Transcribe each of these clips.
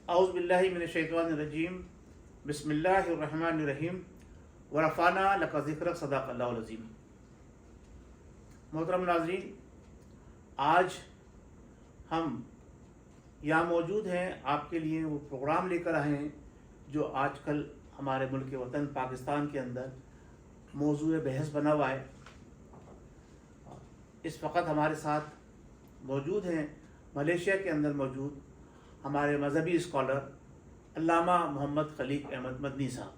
اعوذ باللہ من الشیطان الرجیم بسم اللہ الرحمن الرحیم ورفعنا لک ذکرک صدق اللہ العظیم۔ محترم ناظرین، آج ہم یہاں موجود ہیں، آپ کے لیے وہ پروگرام لے کر آئے ہیں جو آج کل ہمارے ملک وطن پاکستان کے اندر موضوع بحث بنا ہوا ہے۔ اس وقت ہمارے ساتھ موجود ہیں ملیشیا کے اندر موجود ہمارے مذہبی اسکالر علامہ محمد خلیق احمد مدنی صاحب۔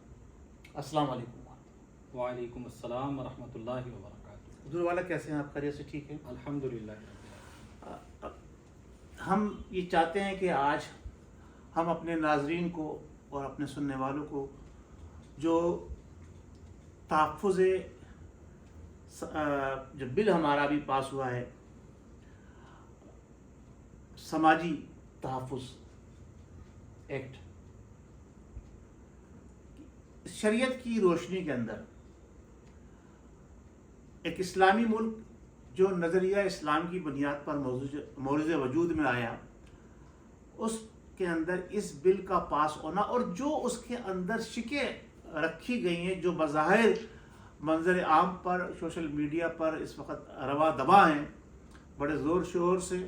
السلام علیکم۔ وعلیکم السلام ورحمۃ اللہ وبرکاتہ۔ حضور والا کیسے ہیں آپ؟ خیریت سے ٹھیک ہیں؟ الحمدللہ۔ ہم یہ چاہتے ہیں کہ آج ہم اپنے ناظرین کو اور اپنے سننے والوں کو جو تحفظ جو بل ہمارا بھی پاس ہوا ہے، سماجی تحفظ ایکٹ، شریعت کی روشنی کے اندر ایک اسلامی ملک جو نظریہ اسلام کی بنیاد پر مورد وجود میں آیا، اس کے اندر اس بل کا پاس ہونا اور جو اس کے اندر شکیں رکھی گئی ہیں جو بظاہر منظر عام پر سوشل میڈیا پر اس وقت روا دبا ہیں بڑے زور شور سے،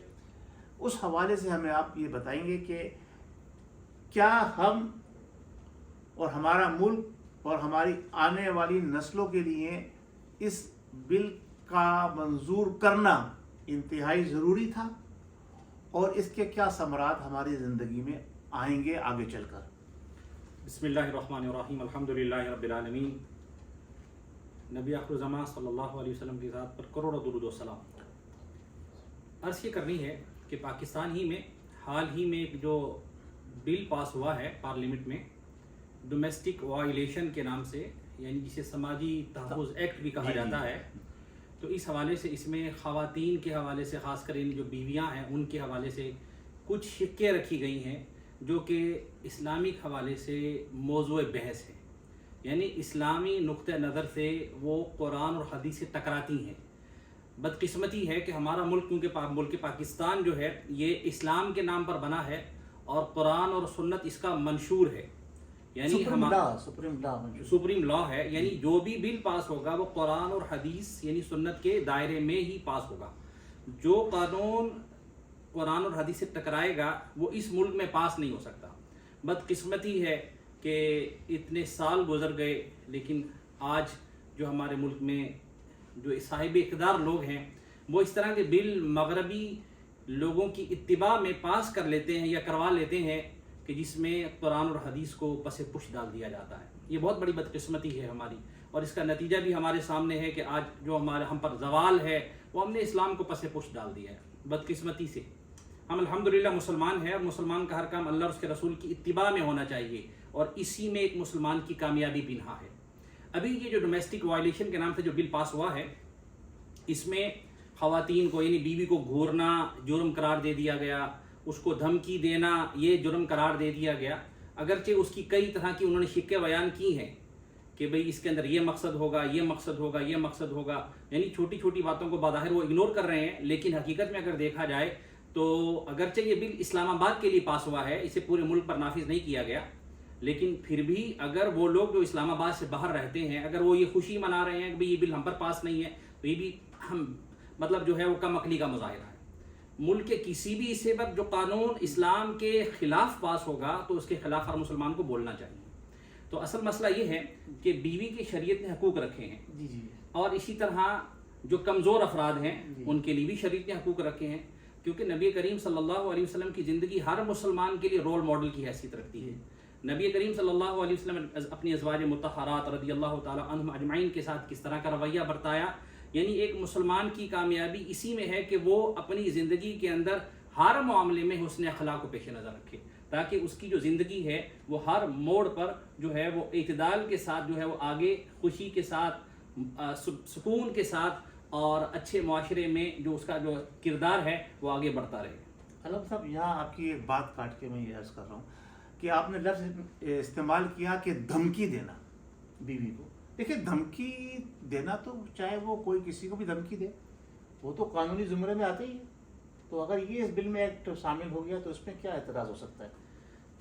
اس حوالے سے ہمیں آپ یہ بتائیں گے کہ کیا ہم اور ہمارا ملک اور ہماری آنے والی نسلوں کے لیے اس بل کا منظور کرنا انتہائی ضروری تھا، اور اس کے کیا ثمرات ہماری زندگی میں آئیں گے آگے چل کر؟ بسم اللہ الرحمن الرحیم۔ الحمدللہ رب العالمین۔ نبی آخر زمان صلی اللہ علیہ وسلم کی ذات پر کروڑوں درود و سلام۔ عرض یہ کرنی ہے کہ پاکستان ہی میں حال ہی میں ایک جو بل پاس ہوا ہے پارلیمنٹ میں، ڈومیسٹک وائلیشن کے نام سے، یعنی جسے سماجی تحفظ ایکٹ بھی کہا جاتا ہے، تو اس حوالے سے اس میں خواتین کے حوالے سے، خاص کر جو بیویاں ہیں ان کے حوالے سے کچھ شکیں رکھی گئی ہیں جو کہ اسلامک حوالے سے موضوع بحث ہے، یعنی اسلامی نقطہ نظر سے وہ قرآن اور حدیث سے ٹکراتی ہیں۔ بدقسمتی ہے کہ ہمارا ملک، کیونکہ ملک پاکستان جو ہے یہ اسلام کے نام پر بنا ہے اور قرآن اور سنت اس کا منشور ہے، یعنی سپریم لا ہے، یعنی جو بھی بل پاس ہوگا وہ قرآن اور حدیث یعنی سنت کے دائرے میں ہی پاس ہوگا۔ جو قانون قرآن اور حدیث سے ٹکرائے گا وہ اس ملک میں پاس نہیں ہو سکتا۔ بدقسمتی ہے کہ اتنے سال گزر گئے، لیکن آج جو ہمارے ملک میں جو صاحب اقتدار لوگ ہیں وہ اس طرح کے بل مغربی لوگوں کی اتباع میں پاس کر لیتے ہیں یا کروا لیتے ہیں کہ جس میں قرآن اور حدیث کو پس پش ڈال دیا جاتا ہے۔ یہ بہت بڑی بدقسمتی ہے ہماری، اور اس کا نتیجہ بھی ہمارے سامنے ہے کہ آج جو ہم پر زوال ہے وہ ہم نے اسلام کو پس پش ڈال دیا ہے بدقسمتی سے۔ ہم الحمدللہ مسلمان ہیں، اور مسلمان کا ہر کام اللہ اور اس کے رسول کی اتباع میں ہونا چاہیے، اور اسی میں ایک مسلمان کی کامیابی پنہا ہے۔ ابھی یہ جو ڈومیسٹک وائلیشن کے نام سے جو بل پاس ہوا ہے، اس میں خواتین کو یعنی بیوی کو گھورنا جرم قرار دے دیا گیا، اس کو دھمکی دینا یہ جرم قرار دے دیا گیا، اگرچہ اس کی کئی طرح کی انہوں نے شکیں بیان کی ہیں کہ بھئی اس کے اندر یہ مقصد ہوگا، یہ مقصد ہوگا، یہ مقصد ہوگا، یعنی چھوٹی چھوٹی باتوں کو بظاہر وہ اگنور کر رہے ہیں، لیکن حقیقت میں اگر دیکھا جائے تو اگرچہ یہ بل اسلام آباد کے لیے پاس ہوا ہے، اسے پورے ملک پر نافذ نہیں کیا گیا، لیکن پھر بھی اگر وہ لوگ جو اسلام آباد سے باہر رہتے ہیں اگر وہ یہ خوشی منا رہے ہیں کہ یہ بل ہم پر پاس نہیں ہے، تو یہ بھی ہم مطلب جو ہے وہ کم عقلی کا مظاہرہ ہے۔ ملک کے کسی بھی حصے پر جو قانون اسلام کے خلاف پاس ہوگا تو اس کے خلاف ہر مسلمان کو بولنا چاہیے۔ تو اصل مسئلہ یہ ہے کہ بیوی کی شریعت نے حقوق رکھے ہیں، اور اسی طرح جو کمزور افراد ہیں ان کے لیے بھی شریعت نے حقوق رکھے ہیں، کیونکہ نبی کریم صلی اللہ علیہ وسلم کی زندگی ہر مسلمان کے لیے رول ماڈل کی حیثیت رکھتی ہے۔ نبی کریم صلی اللہ علیہ وسلم اپنی ازواج مطہرات رضی اللہ تعالی عنہم اجمعین کے ساتھ کس طرح کا رویہ برتایا، یعنی ایک مسلمان کی کامیابی اسی میں ہے کہ وہ اپنی زندگی کے اندر ہر معاملے میں حسن اخلاق کو پیش نظر رکھے، تاکہ اس کی جو زندگی ہے وہ ہر موڑ پر جو ہے وہ اعتدال کے ساتھ جو ہے وہ آگے خوشی کے ساتھ، سکون کے ساتھ اور اچھے معاشرے میں جو اس کا جو کردار ہے وہ آگے بڑھتا رہے۔ علم صاحب، یہاں آپ کی ایک بات کاٹ کے میں یہ عرض کر رہا ہوں کہ آپ نے لفظ استعمال کیا کہ دھمکی دینا بیوی کو۔ دیکھیں، دھمکی دینا تو چاہے وہ کوئی کسی کو بھی دھمکی دے، وہ تو قانونی زمرے میں آتے ہی ہے، تو اگر یہ اس بل میں ایکٹ شامل ہو گیا تو اس میں کیا اعتراض ہو سکتا ہے؟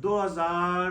2000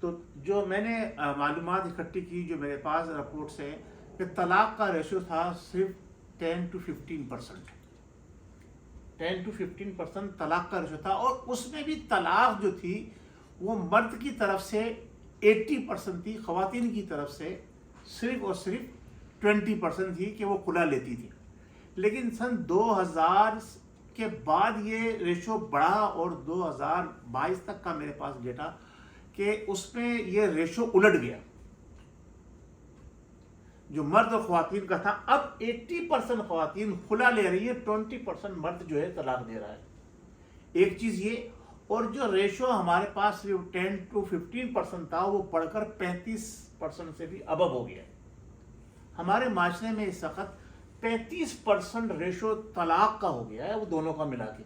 تو جو میں نے معلومات اکٹھی کی، جو میرے پاس رپورٹس ہیں، کہ طلاق کا ریشو تھا صرف 10 to 15%. 10 to 15% طلاق کا ریشو تھا، اور اس میں بھی طلاق جو تھی وہ مرد کی طرف سے 80% تھی، خواتین کی طرف سے صرف اور صرف 20% تھی کہ وہ کھلا لیتی تھی. لیکن سن 2000 کے بعد یہ ریشو بڑھا، اور 2022 تک کا میرے پاس ڈیٹا کہ اس میں یہ ریشو الٹ گیا. جو مرد اور خواتین کا تھا، اب 80% خواتین کھلا لے رہی ہے، 20% مرد جو ہے طلاق دے رہا ہے. ایک چیز یہ، اور جو ریشو ہمارے پاس 10 to 15% تھا، وہ بڑھ کر 35% سے بھی ابو ہو گیا. ہمارے معاشرے میں اس وقت 35% ریشو طلاق کا ہو گیا ہے، وہ دونوں کا ملا کے.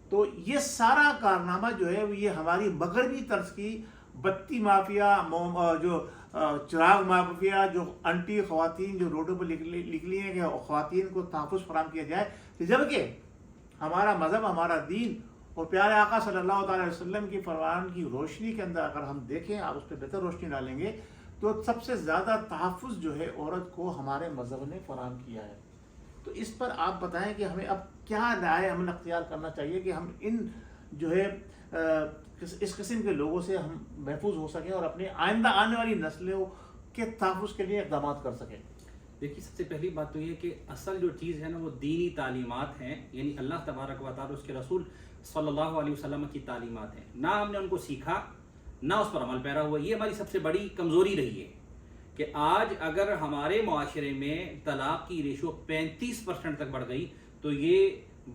تو یہ سارا کارنامہ جو ہے یہ ہماری مغربی طرز کی بتی مافیا، جو چراغ مافیا، جو انٹی خواتین جو روڈوں پر نکلی ہیں کہ خواتین کو تحفظ فراہم کیا جائے، جبکہ ہمارا مذہب، ہمارا دین اور پیارے آقا صلی اللہ تعالی علیہ وسلم کی فرمان کی روشنی کے اندر اگر ہم دیکھیں، آپ اس پہ بہتر روشنی ڈالیں گے، تو سب سے زیادہ تحفظ جو ہے عورت کو ہمارے مذہب نے فراہم کیا ہے. تو اس پر آپ بتائیں کہ ہمیں اب کیا رائے عمل اختیار کرنا چاہیے کہ ہم ان جو ہے اس قسم کے لوگوں سے ہم محفوظ ہو سکیں اور اپنے آئندہ آنے والی نسلوں کے تحفظ کے لیے اقدامات کر سکیں. دیکھیے، سب سے پہلی بات تو یہ کہ اصل جو چیز ہے نا وہ دینی تعلیمات ہیں، یعنی اللہ تبارک و تعالی اس کے رسول صلی اللہ علیہ وسلم کی تعلیمات ہیں. نہ ہم نے ان کو سیکھا، نہ اس پر عمل پیرا ہوا. یہ ہماری سب سے بڑی کمزوری رہی ہے کہ آج اگر ہمارے معاشرے میں طلاق کی ریشو 35% تک بڑھ گئی تو یہ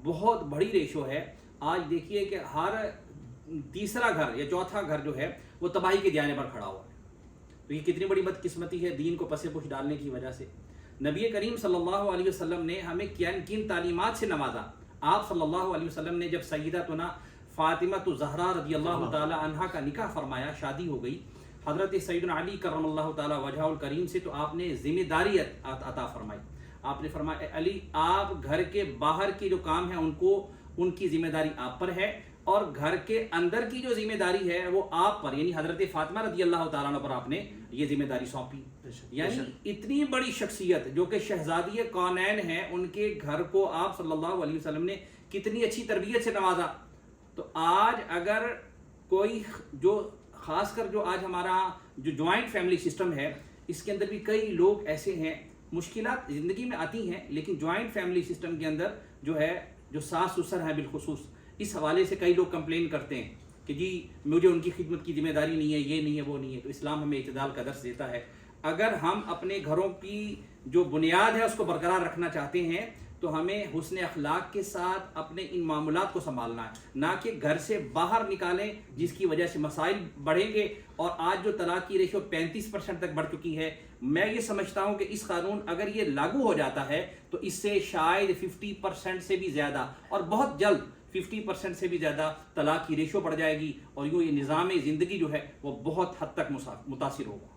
بہت بڑی ریشو ہے. آج دیکھیے کہ ہر تیسرا گھر یا چوتھا گھر جو ہے وہ تباہی کے جانے پر کھڑا ہوا ہے. تو یہ کتنی بڑی بدقسمتی ہے دین کو پس پش ڈالنے کی وجہ سے. نبی کریم صلی اللہ علیہ وسلم نے ہمیں کن تعلیمات سے نوازا. آپ صلی اللہ علیہ وسلم نے جب سیدتنا فاطمہ زہرا رضی اللہ تعالی عنہا کا نکاح فرمایا، شادی ہو گئی حضرت سیدنا علی کرم اللہ تعالی وجہہ الکریم سے، تو آپ نے ذمہ داری عطا فرمائی. آپ نے فرمایا، علی آپ گھر کے باہر کے جو کام ہیں ان کی ذمہ داری آپ پر ہے، اور گھر کے اندر کی جو ذمہ داری ہے وہ آپ پر، یعنی حضرت فاطمہ رضی اللہ تعالیٰ عنہ پر آپ نے یہ ذمہ داری سونپی. یعنی اتنی بڑی شخصیت جو کہ شہزادی کونین ہیں، ان کے گھر کو آپ صلی اللہ علیہ وسلم نے کتنی اچھی تربیت سے نوازا. تو آج اگر کوئی جو خاص کر جو آج ہمارا جو جوائنٹ فیملی سسٹم ہے، اس کے اندر بھی کئی لوگ ایسے ہیں، مشکلات زندگی میں آتی ہیں، لیکن جوائنٹ فیملی سسٹم کے اندر جو ہے جو ساس سسر ہیں بالخصوص، اس حوالے سے کئی لوگ کمپلین کرتے ہیں کہ جی مجھے ان کی خدمت کی ذمہ داری نہیں ہے، یہ نہیں ہے، وہ نہیں ہے. تو اسلام ہمیں اعتدال کا درس دیتا ہے. اگر ہم اپنے گھروں کی جو بنیاد ہے اس کو برقرار رکھنا چاہتے ہیں تو ہمیں حسن اخلاق کے ساتھ اپنے ان معاملات کو سنبھالنا ہے، نہ کہ گھر سے باہر نکالیں جس کی وجہ سے مسائل بڑھیں گے. اور آج جو طلاق کی ریشو 35% تک بڑھ چکی ہے، میں یہ سمجھتا ہوں کہ اس قانون اگر یہ لاگو ہو جاتا ہے تو اس سے شاید 50% سے بھی زیادہ، اور بہت جلد 50% سے بھی زیادہ طلاق کی ریشو بڑھ جائے گی، اور یوں یہ نظام زندگی جو ہے وہ بہت حد تک متاثر ہوگا.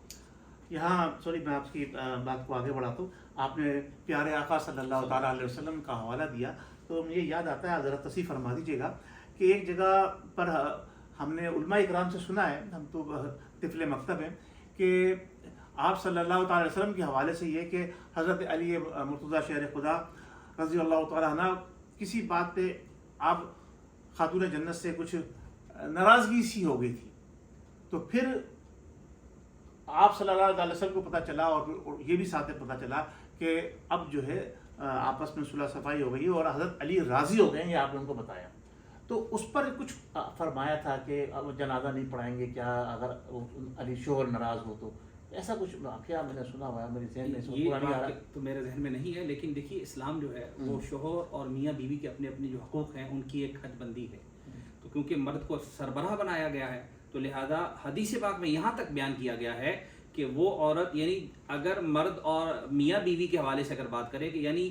یہاں سوری میں آپ کی بات کو آگے بڑھاتا ہوں. آپ نے پیارے آقا صلی اللہ تعالیٰ علیہ وسلم کا حوالہ دیا تو مجھے یاد آتا ہے، ذرا تصحیح فرما دیجیے گا کہ ایک جگہ پر ہم نے علماء اکرام سے سنا ہے، ہم تو طفل مکتب ہیں، کہ آپ صلی اللہ تعالیٰ علیہ وسلم کے حوالے سے یہ کہ حضرت علی مرتضیٰ شہر خدا رضی اللہ تعالیٰ عنہ کسی بات پہ آپ خاتون جنت سے کچھ ناراضگی سی ہو گئی تھی، تو پھر آپ صلی اللہ علیہ وسلم کو پتہ چلا اور یہ بھی ساتھ پتہ چلا کہ اب جو ہے آپس میں صلح صفائی ہو گئی اور حضرت علی راضی ہو گئے ہیں، یہ آپ نے ان کو بتایا. تو اس پر کچھ فرمایا تھا کہ اب جنازہ نہیں پڑھائیں گے کیا اگر علی شوہر ناراض ہو تو، ایسا کچھ کیا میں نے سنا ہوا ہے میرے ذہن میں. یہ تو میرے ذہن میں نہیں ہے، لیکن دیکھیے اسلام جو ہے وہ شوہر اور میاں بیوی کے اپنے اپنے جو حقوق ہیں ان کی ایک حد بندی ہے. تو کیونکہ مرد کو سربراہ بنایا گیا ہے تو لہذا حدیث پاک میں یہاں تک بیان کیا گیا ہے کہ وہ عورت، یعنی اگر مرد اور میاں بیوی کے حوالے سے اگر بات کرے کہ یعنی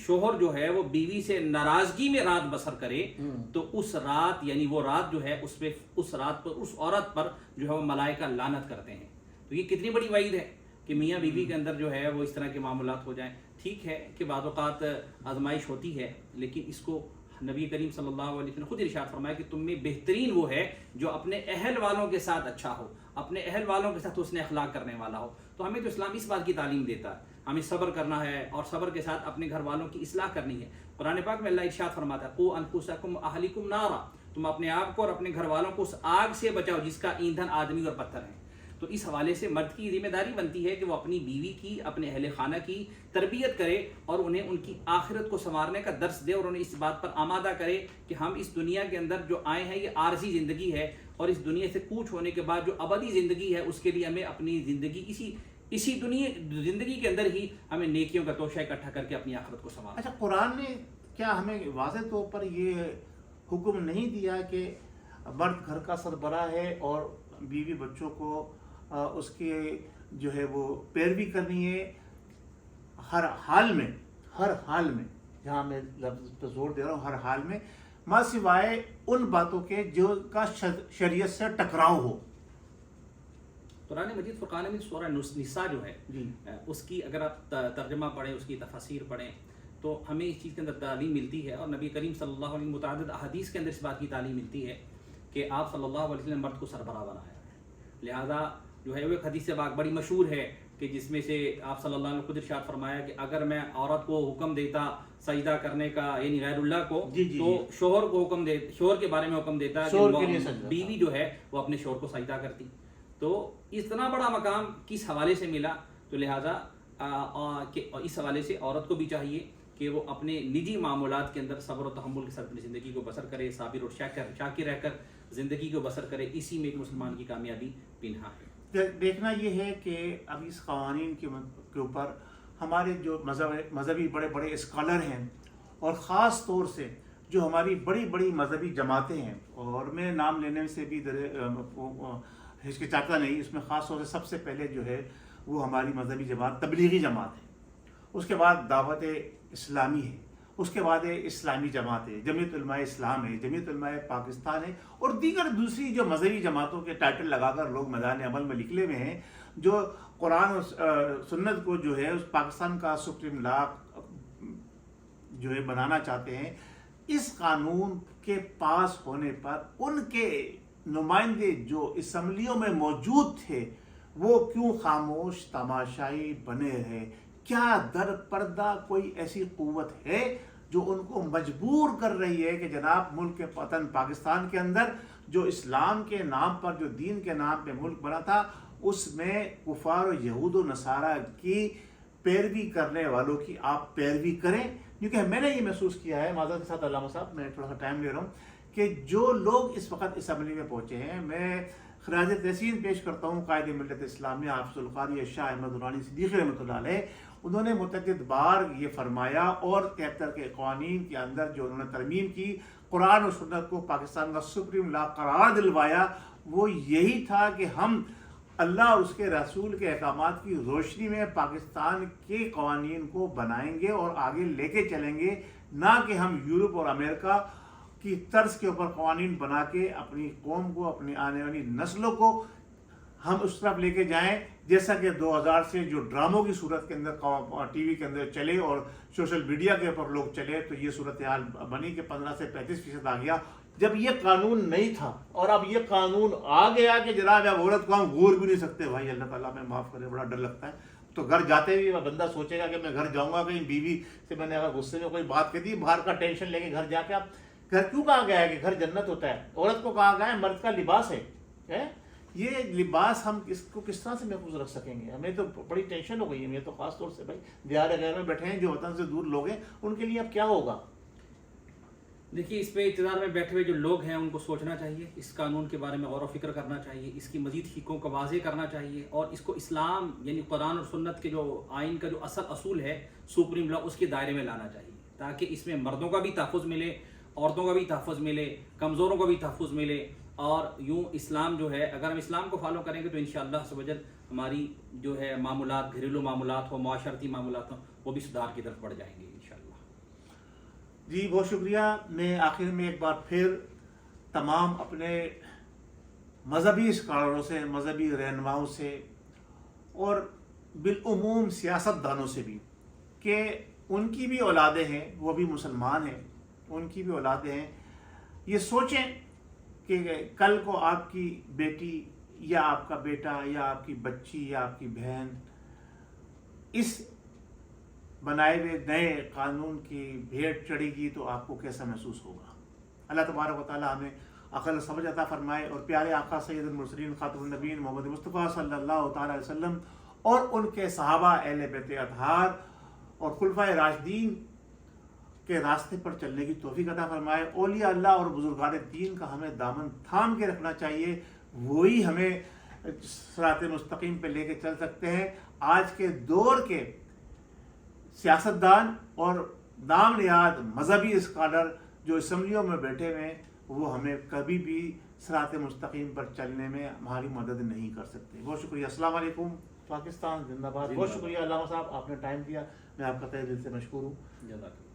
شوہر جو ہے وہ بیوی سے ناراضگی میں رات بسر کرے تو اس رات، یعنی وہ رات جو ہے اس رات پر اس عورت پر جو ہے وہ ملائکہ لعنت کرتے ہیں. تو یہ کتنی بڑی وعید ہے کہ میاں بیوی کے اندر جو ہے وہ اس طرح کے معاملات ہو جائیں. ٹھیک ہے کہ بعض اوقات آزمائش ہوتی ہے، لیکن اس کو نبی کریم صلی اللہ علیہ وسلم نے خود ارشاد فرمایا کہ تم میں بہترین وہ ہے جو اپنے اہل والوں کے ساتھ اچھا ہو، اپنے اہل والوں کے ساتھ حسن اخلاق کرنے والا ہو. تو ہمیں تو اسلام اس بات کی تعلیم دیتا ہے، ہمیں صبر کرنا ہے اور صبر کے ساتھ اپنے گھر والوں کی اصلاح کرنی ہے. قرآن پاک میں اللہ ارشاد فرماتا ہے قوا انفسکم اہلیکم نارا، تم اپنے آپ کو اور اپنے گھر والوں کو اس آگ سے بچاؤ جس کا ایندھن آدمی اور پتھر ہے. تو اس حوالے سے مرد کی ذمہ داری بنتی ہے کہ وہ اپنی بیوی کی، اپنے اہل خانہ کی تربیت کرے اور انہیں ان کی آخرت کو سنوارنے کا درس دے اور انہیں اس بات پر آمادہ کرے کہ ہم اس دنیا کے اندر جو آئے ہیں یہ عارضی زندگی ہے، اور اس دنیا سے کوچ ہونے کے بعد جو ابدی زندگی ہے اس کے لیے ہمیں اپنی زندگی اسی دنیا زندگی کے اندر ہی ہمیں نیکیوں کا توشہ اکٹھا کر کے اپنی آخرت کو سنوارنا. اچھا، قرآن نے کیا ہمیں واضح طور پر یہ حکم نہیں دیا کہ مرد گھر کا سربراہ ہے اور بیوی بچوں کو اس کے جو ہے وہ پیروی کرنی ہے ہر حال میں جہاں میں لفظ پہ زور دے رہا ہوں، ہر حال میں، ماں سوائے ان باتوں کے جو کا شریعت سے ٹکراؤ ہو. قرآن مجید فرقان میں سورہ نساء جو ہے اس کی اگر آپ ترجمہ پڑھیں، اس کی تفاسیر پڑھیں تو ہمیں اس چیز کے اندر تعلیم ملتی ہے، اور نبی کریم صلی اللہ علیہ وسلم متعدد احادیث کے اندر اس بات کی تعلیم ملتی ہے کہ آپ صلی اللہ علیہ وسلم مرد کو سربراہ بنایا ہے. لہذا جو ہے وہ ایک حدیث پاک بڑی مشہور ہے کہ جس میں سے آپ صلی اللہ علیہ وسلم خود ارشاد فرمایا کہ اگر میں عورت کو حکم دیتا سجدہ کرنے کا یعنی غیر اللہ کو تو شوہر کو شوہر کے بارے میں حکم دیتا کہ بیوی جو ہے وہ اپنے شوہر کو سجدہ کرتی. تو اتنا بڑا مقام کس حوالے سے ملا؟ تو لہٰذا اس حوالے سے عورت کو بھی چاہیے کہ وہ اپنے نجی معاملات کے اندر صبر و تحمل کے ساتھ اپنی زندگی کو بسر کرے، صابر اور شاکر رہ کر زندگی کو بسر کرے. اسی میں ایک مسلمان کی کامیابی پنہا ہے. دیکھنا یہ ہے کہ اب اس قوانین کے اوپر ہمارے جو مذہبی بڑے بڑے اسکالر ہیں، اور خاص طور سے جو ہماری بڑی بڑی مذہبی جماعتیں ہیں، اور میں نام لینے سے بھی ہچکچاتا نہیں، اس میں خاص طور سے سب سے پہلے جو ہے وہ ہماری مذہبی جماعت تبلیغی جماعت ہے، اس کے بعد دعوت اسلامی ہے، اس کے بعد اسلامی جماعت ہے، جمعیت علماء اسلام ہے، جمعیت علماء پاکستان ہے، اور دیگر دوسری جو مذہبی جماعتوں کے ٹائٹل لگا کر لوگ میدان عمل میں نکلے ہوئے ہیں، جو قرآن اور سنت کو جو ہے اس پاکستان کا سپریم لا جو ہے بنانا چاہتے ہیں. اس قانون کے پاس ہونے پر ان کے نمائندے جو اسمبلیوں میں موجود تھے وہ کیوں خاموش تماشائی بنے رہے؟ کیا در پردہ کوئی ایسی قوت ہے جو ان کو مجبور کر رہی ہے کہ جناب ملک کے وطن پاکستان کے اندر جو اسلام کے نام پر، جو دین کے نام پہ ملک بنا تھا، اس میں کفار و یہود و نصارہ کی پیروی کرنے والوں کی آپ پیروی کریں؟ کیونکہ میں نے یہ محسوس کیا ہے، معذرت کے ساتھ علامہ صاحب میں تھوڑا سا ٹائم لے رہا ہوں، کہ جو لوگ اس وقت اسمبلی میں پہنچے ہیں، میں خراج تحسین پیش کرتا ہوں قائد ملت اسلامیہ حافظ القاری شاہ احمد نورانی صدیقی رحمۃ اللہ علیہ. انہوں نے متعدد بار یہ فرمایا، اور 73 کے قوانین کے اندر جو انہوں نے ترمیم کی، قرآن و سنت کو پاکستان کا سپریم لا قرار دلوایا، وہ یہی تھا کہ ہم اللہ اور اس کے رسول کے احکامات کی روشنی میں پاکستان کے قوانین کو بنائیں گے اور آگے لے کے چلیں گے، نہ کہ ہم یورپ اور امریکہ کی طرز کے اوپر قوانین بنا کے اپنی قوم کو، اپنی آنے والی نسلوں کو ہم اس طرف لے کے جائیں جیسا کہ 2000 سے جو ڈراموں کی صورت کے اندر ٹی وی کے اندر چلے اور سوشل میڈیا کے اوپر لوگ چلے. تو یہ صورتحال بنی کہ 15 سے 35% آ گیا. جب یہ قانون نہیں تھا اور اب یہ قانون آ گیا کہ جناب اب عورت کو ہم گور بھی نہیں سکتے، بھائی اللہ تعالیٰ میں معاف کرے، بڑا ڈر لگتا ہے. تو گھر جاتے بھی بندہ سوچے گا کہ میں گھر جاؤں گا، کہیں بیوی سے میں نے اگر غصے میں کوئی بات کہہ دی، باہر کا ٹینشن لے کے گھر جا کے، آپ گھر کیوں کہا گیا ہے کہ گھر جنت ہوتا ہے؟ عورت کو کہا گیا ہے مرد کا لباس ہے. یہ لباس ہم اس کو کس طرح سے محفوظ رکھ سکیں گے؟ ہمیں تو بڑی ٹینشن ہو گئی ہے. تو خاص طور سے بھائی دیار غیر میں بیٹھے ہیں، جو وطن سے دور لوگ ہیں، ان کے لیے اب کیا ہوگا؟ دیکھیے، اس پہ انتظار میں بیٹھے ہوئے جو لوگ ہیں ان کو سوچنا چاہیے، اس قانون کے بارے میں غور و فکر کرنا چاہیے، اس کی مزید حقوں کو واضح کرنا چاہیے، اور اس کو اسلام یعنی قرآن اور سنت کے جو آئین کا جو اصول ہے سپریم لا، اس کے دائرے میں لانا چاہیے، تاکہ اس میں مردوں کا بھی تحفظ ملے، عورتوں کا بھی تحفظ ملے، کمزوروں کو بھی تحفظ ملے. اور یوں اسلام جو ہے، اگر ہم اسلام کو فالو کریں گے تو انشاءاللہ عز و جل ہماری جو ہے معاملات، گھریلو معاملات ہو، معاشرتی معاملات ہوں، وہ بھی سدھار کی طرف بڑھ جائیں گے انشاءاللہ. جی بہت شکریہ. میں آخر میں ایک بار پھر تمام اپنے مذہبی اسکالروں سے، مذہبی رہنماؤں سے، اور بالعموم سیاست دانوں سے بھی، کہ ان کی بھی اولادیں ہیں، وہ بھی مسلمان ہیں، ان کی بھی اولادیں ہیں، یہ سوچیں کہ کل کو آپ کی بیٹی یا آپ کا بیٹا یا آپ کی بچی یا آپ کی بہن اس بنائے ہوئے نئے قانون کی بھیٹ چڑھے گی تو آپ کو کیسا محسوس ہوگا۔ اللہ تبارک و تعالی ہمیں عقل سمجھ عطا فرمائے، اور پیارے آقا سید المرسلین خاتم النبیین محمد مصطفیٰ صلی اللہ تعالی علیہ وسلم اور ان کے صحابہ اہل بیت اطہار اور خلفائے راشدین کے راستے پر چلنے کی توفیق عطا فرمائے۔ اولیاء اللہ اور بزرگان دین کا ہمیں دامن تھام کے رکھنا چاہیے، وہی ہمیں صراط مستقیم پہ لے کے چل سکتے ہیں۔ آج کے دور کے سیاستدان اور نام نہاد مذہبی اسکالر جو اسمبلیوں میں بیٹھے ہوئے ہیں، وہ ہمیں کبھی بھی صراط مستقیم پر چلنے میں ہماری مدد نہیں کر سکتے۔ بہت شکریہ۔ السلام علیکم، پاکستان زندہ باد۔ بہت شکریہ علامہ صاحب، آپ نے ٹائم دیا، میں آپ کا تہہ دل سے مشکور ہوں۔ جزاک اللہ۔